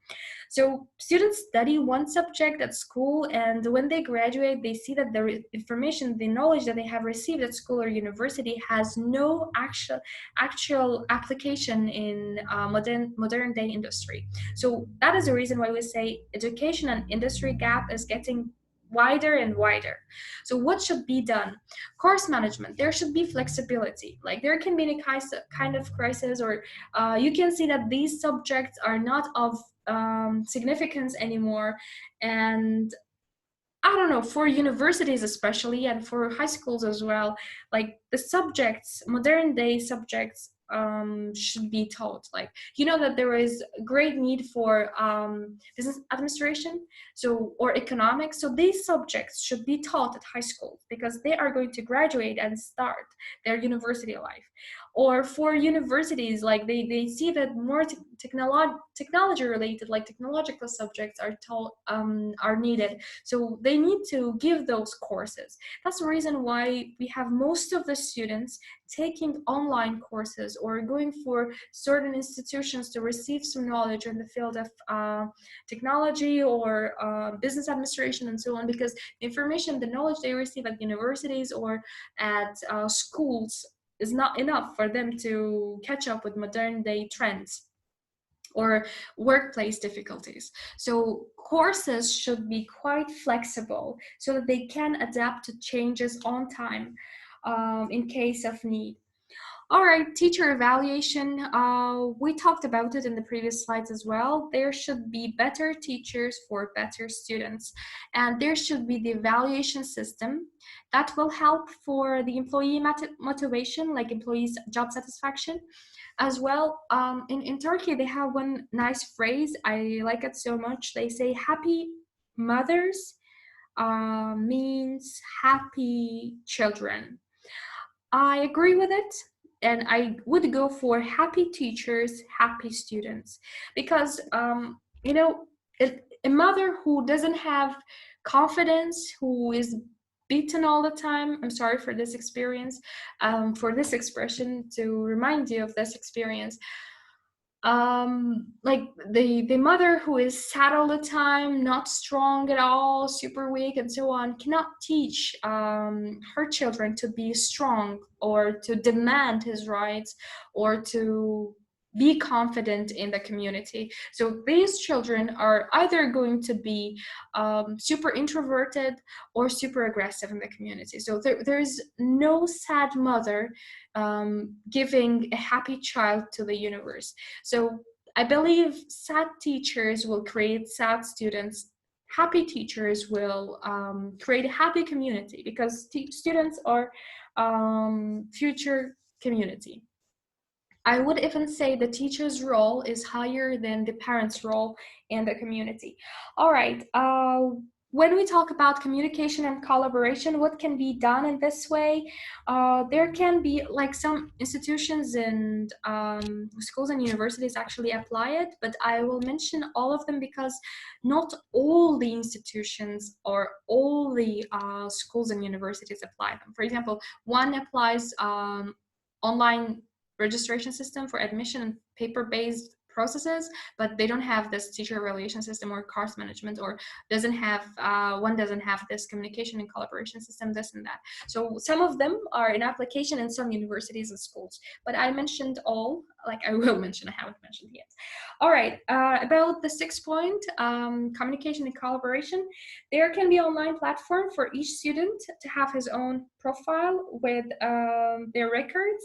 So students study one subject at school, and when they graduate, they see that the information, the knowledge that they have received at school or university has no actual application in modern day industry. So that is the reason why we say education and industry gap is getting wider and wider. So what should be done? Course management, there should be flexibility. Like there can be any kind of crisis, or you can see that these subjects are not of significance anymore. And I don't know, for universities especially, and for high schools as well, like the subjects, modern day subjects, should be taught. Like, you know that there is great need for business administration, so, or economics. So these subjects should be taught at high school because they are going to graduate and start their university life. Or for universities, like they see that more technology related, like technological subjects are taught, are needed. So they need to give those courses. That's the reason why we have most of the students taking online courses or going for certain institutions to receive some knowledge in the field of technology or business administration and so on, because the information, the knowledge they receive at universities or at schools is not enough for them to catch up with modern day trends or workplace difficulties. So courses should be quite flexible so that they can adapt to changes on time, in case of need. All right, teacher evaluation. We talked about it in the previous slides as well. There should be better teachers for better students, and there should be the evaluation system that will help for the employee motivation, like employees' job satisfaction. As well, in Turkey, they have one nice phrase. I like it so much. They say happy mothers means happy children. I agree with it, and I would go for happy teachers, happy students, because you know, a mother who doesn't have confidence, who is beaten all the time. I'm sorry for this experience, for this expression to remind you of this experience. Like the mother who is sad all the time, not strong at all, super weak and so on, cannot teach her children to be strong or to demand his rights or to be confident in the community. So these children are either going to be super introverted or super aggressive in the community. So there is no sad mother giving a happy child to the universe. So I believe sad teachers will create sad students. Happy teachers will create a happy community, because students are future community. I would even say the teacher's role is higher than the parent's role in the community. All right. When we talk about communication and collaboration, what can be done in this way? There can be, like, some institutions and schools and universities actually apply it, but I will mention all of them because not all the institutions or all the schools and universities apply them. For example, one applies online registration system for admission and paper-based processes, but they don't have this teacher evaluation system or course management, or doesn't have one doesn't have this communication and collaboration system, this and that. So some of them are in application in some universities and schools, but I mentioned all, like I will mention, I haven't mentioned yet. All right, about the 6th point, communication and collaboration. There can be online platform for each student to have his own profile with their records,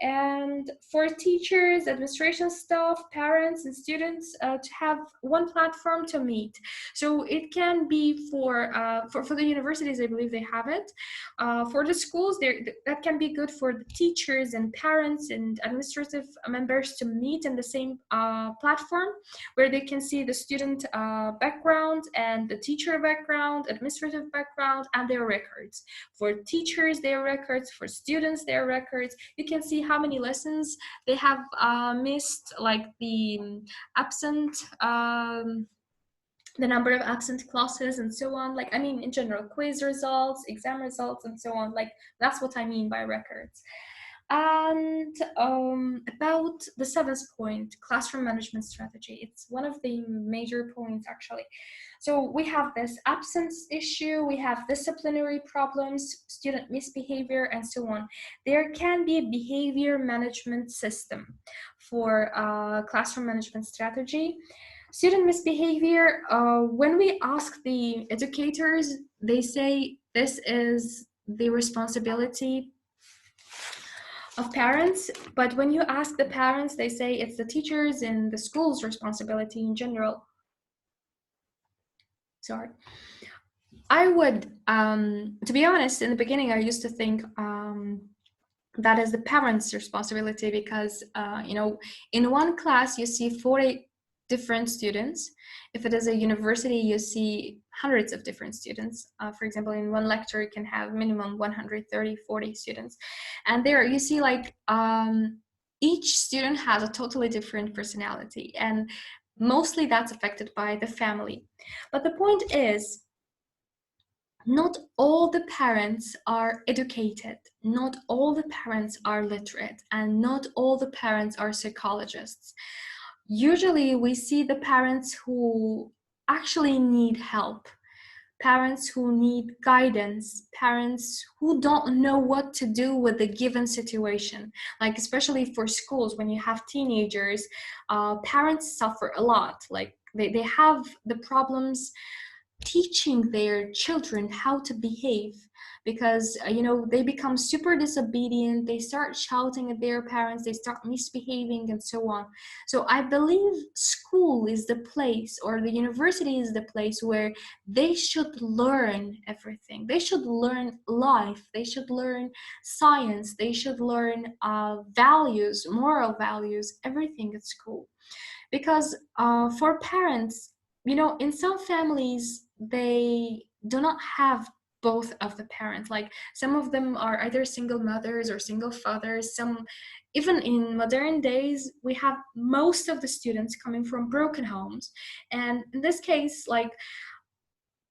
and for teachers, administration staff, parents, and students to have one platform to meet. So it can be for the universities, I believe they have it. For the schools, that can be good for the teachers and parents and administrative members to meet in the same platform, where they can see the student background and the teacher background, administrative background, and their records. For teachers, their records. For students, their records. You can see how many lessons they have missed, like the absent, the number of absent classes and so on. Like, I mean, in general, quiz results, exam results, and so on. Like, that's what I mean by records. And about the 7th point, classroom management strategy. It's one of the major points, actually. So we have this absence issue, we have disciplinary problems, student misbehavior, and so on. There can be a behavior management system for classroom management strategy. Student misbehavior, when we ask the educators, they say this is the responsibility of parents, but when you ask the parents, they say it's the teachers and the school's responsibility in general. Sorry. I would, to be honest, in the beginning, I used to think that is the parents' responsibility, because, you know, in one class, you see 40 different students. If it is a university, you see hundreds of different students. For example, in one lecture, you can have minimum 130, 40 students. And there you see, like, each student has a totally different personality, and mostly that's affected by the family. But the point is, not all the parents are educated, not all the parents are literate, and not all the parents are psychologists. Usually we see the parents who actually need help, parents who need guidance, parents who don't know what to do with the given situation. Like, especially for schools, when you have teenagers, parents suffer a lot. Like, they have the problems teaching their children how to behave, because they become super disobedient, they start shouting at their parents, they start misbehaving and so on. So I believe school is the place, or the university is the place, where they should learn everything. They should learn life, they should learn science, they should learn values, moral values, everything at school. Because for parents, in some families, they do not have both of the parents. Like, some of them are either single mothers or single fathers. Some, even in modern days, we have most of the students coming from broken homes. And in this case, like,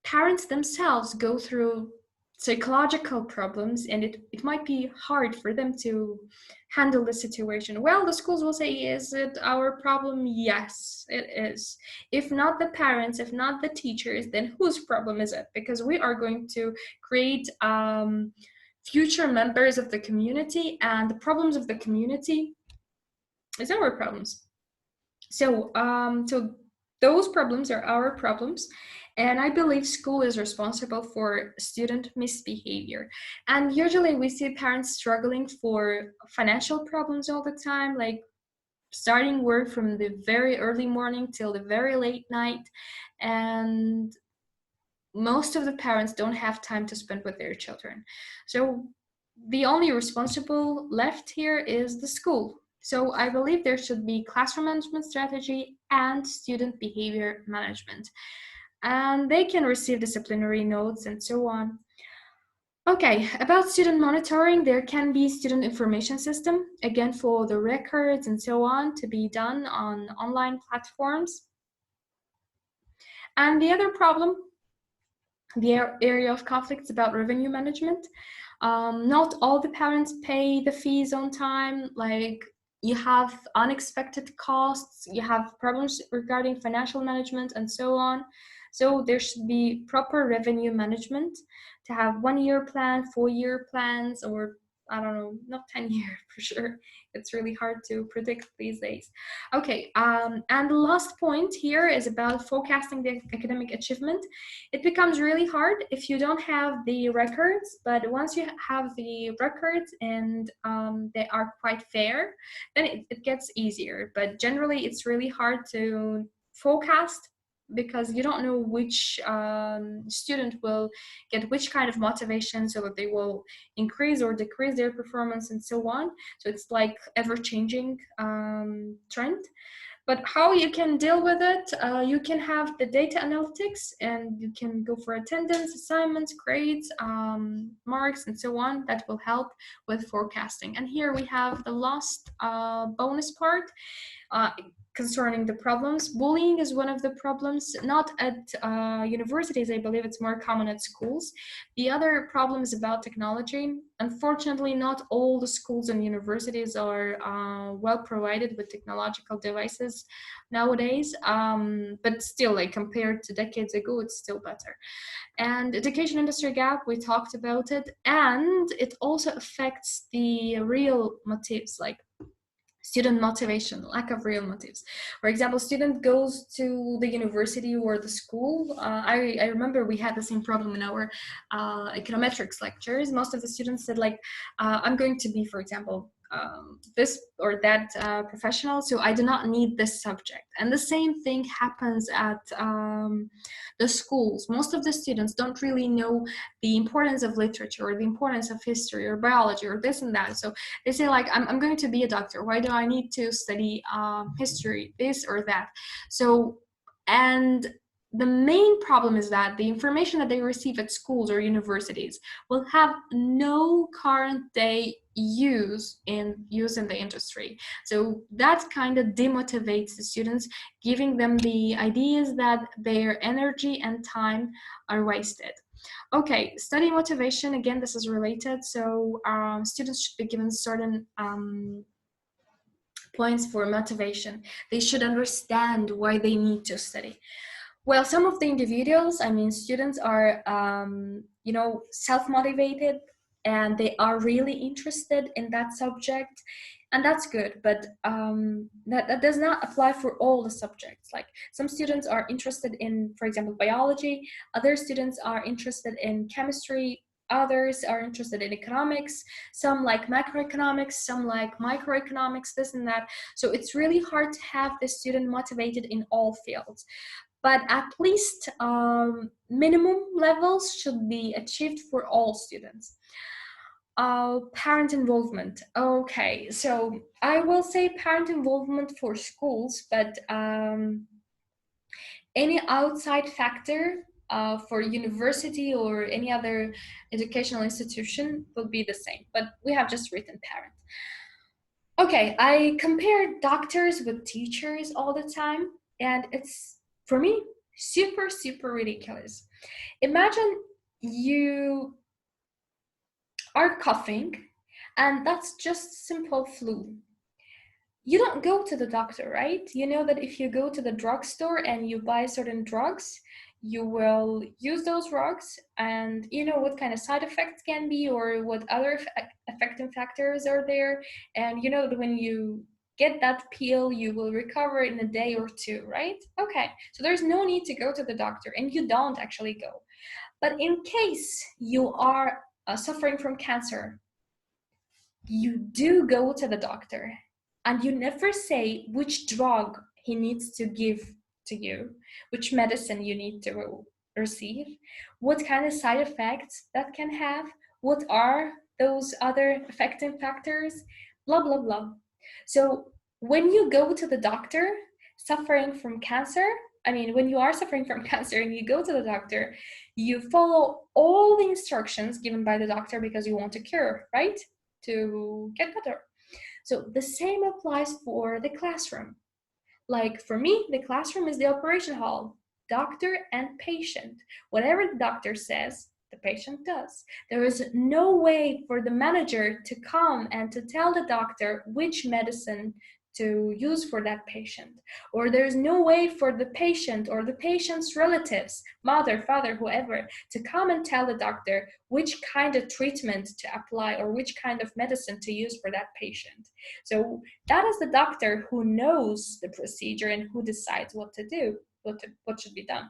parents themselves go through psychological problems, and it might be hard for them to handle the situation. Well, the schools will say, is it our problem? Yes, it is. If not the parents, if not the teachers, then whose problem is it? Because we are going to create future members of the community, and the problems of the community is our problems. So those problems are our problems, and I believe school is responsible for student misbehavior. And usually we see parents struggling for financial problems all the time, like starting work from the very early morning till the very late night, and most of the parents don't have time to spend with their children. So the only responsible left here is the school. So I believe there should be classroom management strategy and student behavior management. And they can receive disciplinary notes and so on. Okay, about student monitoring, there can be student information system, again, for the records and so on, to be done on online platforms. And the other problem, the area of conflicts, about revenue management. Not all the parents pay the fees on time. Like, you have unexpected costs, you have problems regarding financial management and so on. So there should be proper revenue management, to have 1-year plan, 4-year plans, or I don't know, not 10 years for sure. It's really hard to predict these days. Okay, and the last point here is about forecasting the academic achievement. It becomes really hard if you don't have the records, but once you have the records and they are quite fair, then it gets easier. But generally, it's really hard to forecast, because you don't know which student will get which kind of motivation, so that they will increase or decrease their performance and so on. So it's like ever-changing trend. But how you can deal with it, you can have the data analytics, and you can go for attendance, assignments, grades, marks, and so on. That will help with forecasting. And here we have the last bonus part. Concerning the problems, bullying is one of the problems, not at universities. I believe it's more common at schools. The other problem is about technology. Unfortunately, not all the schools and universities are well provided with technological devices nowadays, but still, like, compared to decades ago, it's still better. And education industry gap, we talked about it, and it also affects the real motives, like student motivation, lack of real motives. For example, student goes to the university or the school. I remember we had the same problem in our econometrics lectures. Most of the students said, like, I'm going to be, for example, this or that professional, so I do not need this subject. And the same thing happens at the schools. Most of the students don't really know the importance of literature, or the importance of history or biology or this and that. So they say, like, I'm going to be a doctor. Why do I need to study history, this or that? So, and the main problem is that the information that they receive at schools or universities will have no current day use in the industry. So that kind of demotivates the students, giving them the ideas that their energy and time are wasted. Okay, study motivation, again, this is related. So students should be given certain points for motivation. They should understand why they need to study. Well, some of the individuals, I mean, students are, self-motivated, and they are really interested in that subject. and that's good, but that does not apply for all the subjects. Like some students are interested in, for example, biology, other students are interested in chemistry, others are interested in economics, some like macroeconomics, some like microeconomics, this and that. So it's really hard to have the student motivated in all fields, but at least minimum levels should be achieved for all students. Parent involvement. Okay, so I will say parent involvement for schools, but any outside factor for university or any other educational institution will be the same, but we have just written parent. Okay, I compare doctors with teachers all the time, and it's, for me, super, super ridiculous. Imagine you are coughing, and that's just simple flu. You don't go to the doctor, right? You know that if you go to the drugstore and you buy certain drugs, you will use those drugs, and you know what kind of side effects can be or what other affecting factors are there. And you know that when you get that pill, you will recover in a day or two, right? Okay, so there's no need to go to the doctor, and you don't actually go. But in case you are suffering from cancer, you do go to the doctor, and you never say which drug he needs to give to you, which medicine you need to receive, what kind of side effects that can have, what are those other affecting factors, blah, blah, blah. So when you go to the doctor suffering from cancer, I mean, when you are suffering from cancer and you go to the doctor, you follow all the instructions given by the doctor because you want a cure, right? To get better. So the same applies for the classroom. Like for me, the classroom is the operation hall, doctor and patient. Whatever the doctor says, the patient does. There is no way for the manager to come and to tell the doctor which medicine to use for that patient. Or there's no way for the patient or the patient's relatives, mother, father, whoever, to come and tell the doctor which kind of treatment to apply or which kind of medicine to use for that patient. So that is the doctor who knows the procedure and who decides what to do, what should be done.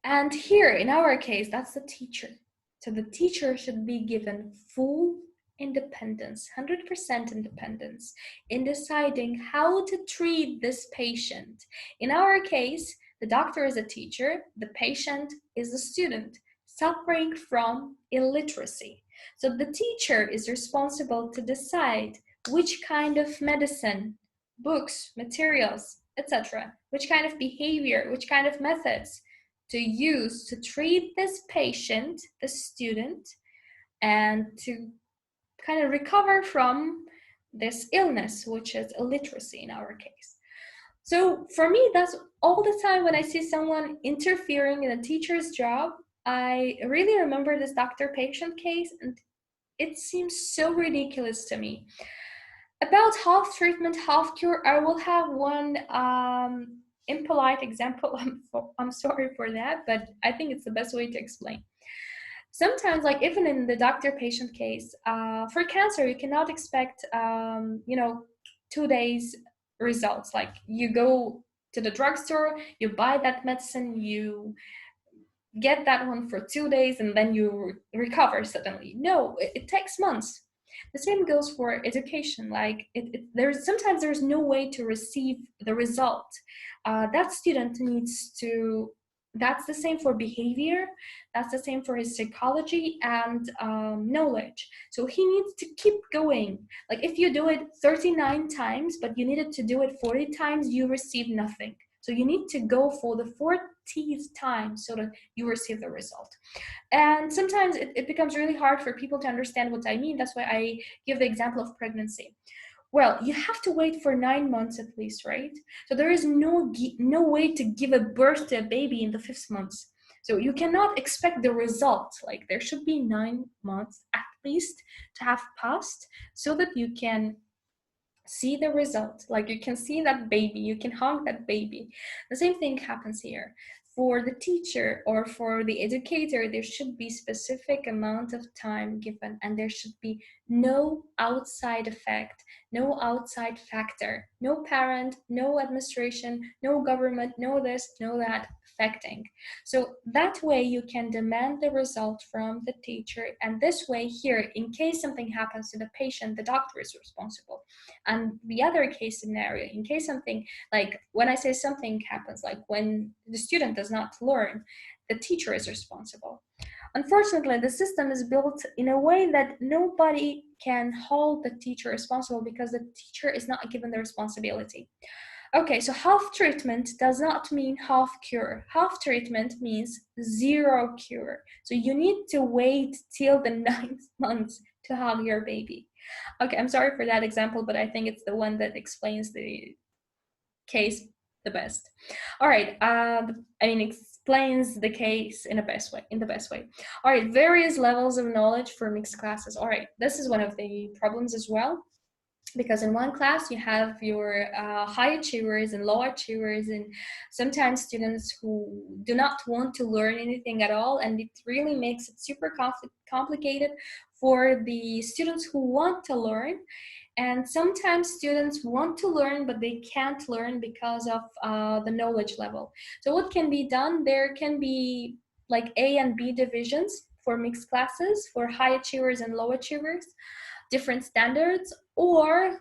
And here, in our case, that's the teacher. So the teacher should be given full independence, 100% independence in deciding how to treat this patient. In our case, the doctor is a teacher, the patient is a student suffering from illiteracy. So the teacher is responsible to decide which kind of medicine, books, materials, etc., which kind of behavior, which kind of methods to use to treat this patient, the student, and to kind of recover from this illness, which is illiteracy in our case. So for me, that's all the time when I see someone interfering in a teacher's job, I really remember this doctor-patient case, and it seems so ridiculous to me. About half treatment, half cure, I will have one impolite example. I'm sorry for that, but I think it's the best way to explain. Sometimes, like even in the doctor-patient case, for cancer, you cannot expect, 2 days results. Like you go to the drugstore, you buy that medicine, you get that one for 2 days, and then you recover suddenly. No, it takes months. The same goes for education. Like there's sometimes there's no way to receive the result. That student needs to. That's the same for behavior. That's the same for his psychology and knowledge. So he needs to keep going. Like if you do it 39 times, but you needed to do it 40 times, you receive nothing. So you need to go for the 40th time so that you receive the result. And sometimes it becomes really hard for people to understand what I mean. That's why I give the example of pregnancy. Well, you have to wait for 9 months at least, right? So there is no way to give a birth to a baby in the 5th month. So you cannot expect the result. Like there should be 9 months at least to have passed so that you can see the result. Like you can see that baby, you can hug that baby. The same thing happens here. For the teacher or for the educator, there should be specific amount of time given, and there should be no outside effect, no outside factor, no parent, no administration, no government, no this, no that affecting. So that way you can demand the result from the teacher, and this way here, in case something happens to the patient, the doctor is responsible. And the other case scenario, in case something, like when I say something happens, like when the student does not learn, the teacher is responsible. Unfortunately, the system is built in a way that nobody can hold the teacher responsible because the teacher is not given the responsibility. Okay, so half treatment does not mean half cure. Half treatment means zero cure. So you need to wait till the 9th month to have your baby. Okay, I'm sorry for that example, but I think it's the one that explains the case the best. All right, explains the case in the best way. All right, various levels of knowledge for mixed classes. All right, this is one of the problems as well, because in one class you have your high achievers and low achievers, and sometimes students who do not want to learn anything at all, and it really makes it super complicated for the students who want to learn. And sometimes students want to learn, but they can't learn because of the knowledge level. So what can be done? There can be like A and B divisions for mixed classes, for high achievers and low achievers, different standards, or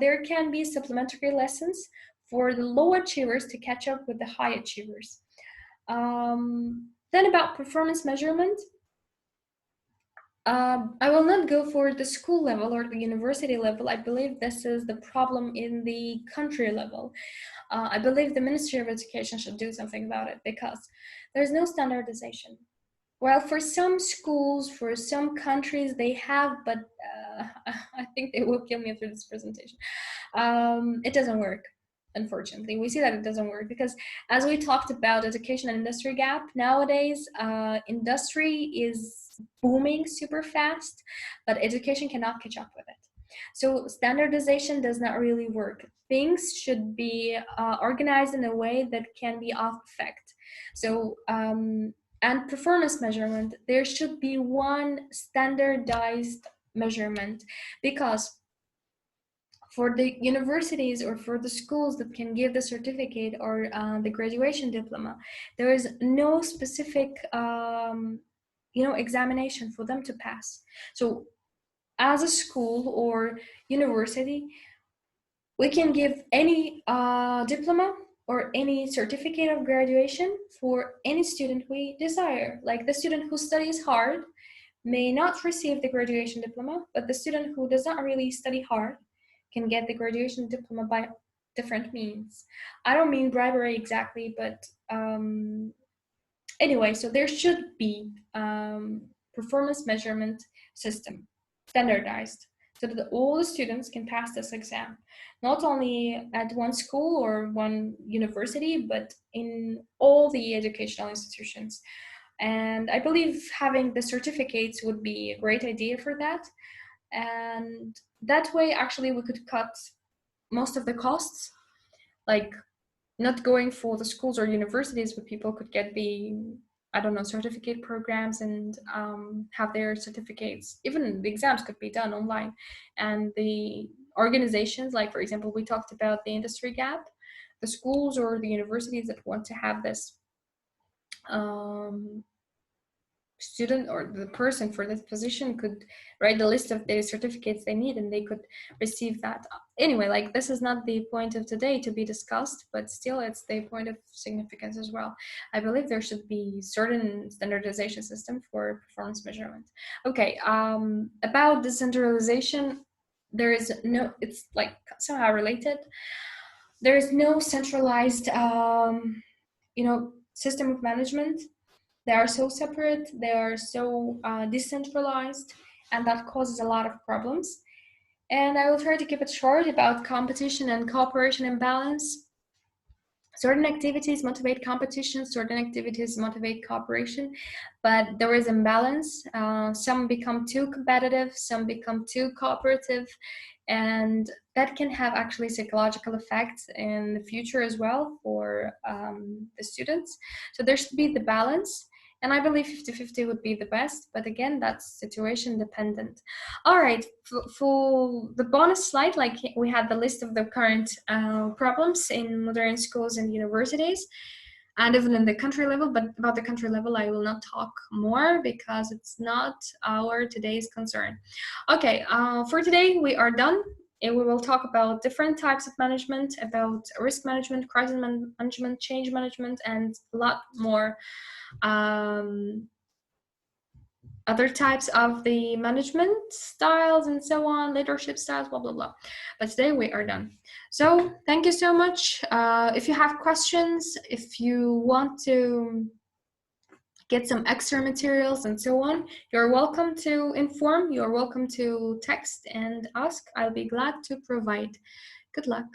there can be supplementary lessons for the low achievers to catch up with the high achievers. Then about performance measurement, I will not go for the school level or the university level. I believe this is the problem in the country level. I believe the Ministry of Education should do something about it, because there's no standardization. Well, for some schools, for some countries, they have, but I think they will kill me through this presentation. It doesn't work, unfortunately. We see that it doesn't work because, as we talked about education and industry gap, nowadays, industry is booming super fast, but education cannot catch up with it. So standardization does not really work. Things should be organized in a way that can be of effect. So, and performance measurement, there should be one standardized measurement, because for the universities or for the schools that can give the certificate or the graduation diploma, there is no specific examination for them to pass. So as a school or university, we can give any diploma or any certificate of graduation for any student we desire. Like the student who studies hard may not receive the graduation diploma, but the student who does not really study hard can get the graduation diploma by different means. I don't mean bribery exactly, but anyway, so there should be performance measurement system, standardized, so that all the students can pass this exam, not only at one school or one university, but in all the educational institutions. And I believe having the certificates would be a great idea for that. And that way, actually, we could cut most of the costs, like not going for the schools or universities, but people could get the, I don't know, certificate programs and have their certificates. Even the exams could be done online. And the organizations, like, for example, we talked about the industry gap, the schools or the universities that want to have this student or the person for this position could write the list of the certificates they need, and they could receive that. Anyway, like, this is not the point of today to be discussed, but still it's the point of significance as well. I believe there should be certain standardization system for performance measurement. Okay, about decentralization, there is no, it's like somehow related. There is no centralized system of management. They are so separate, they are so decentralized, and that causes a lot of problems. And I will try to keep it short about competition and cooperation imbalance. Certain activities motivate competition, certain activities motivate cooperation, but there is imbalance. Some become too competitive, some become too cooperative, and that can have actually psychological effects in the future as well for the students. So there should be the balance. And I believe 50-50 would be the best, but again, that's situation dependent. All right, for the bonus slide, like we had the list of the current problems in modern schools and universities, and even in the country level, but about the country level, I will not talk more because it's not our today's concern. Okay, for today, we are done. And we will talk about different types of management, about risk management, crisis management, change management, and a lot more other types of the management styles and so on, leadership styles, blah, blah, blah. But today we are done. So thank you so much. If you have questions, if you want to get some extra materials and so on, you're welcome to inform, you're welcome to text and ask. I'll be glad to provide. Good luck.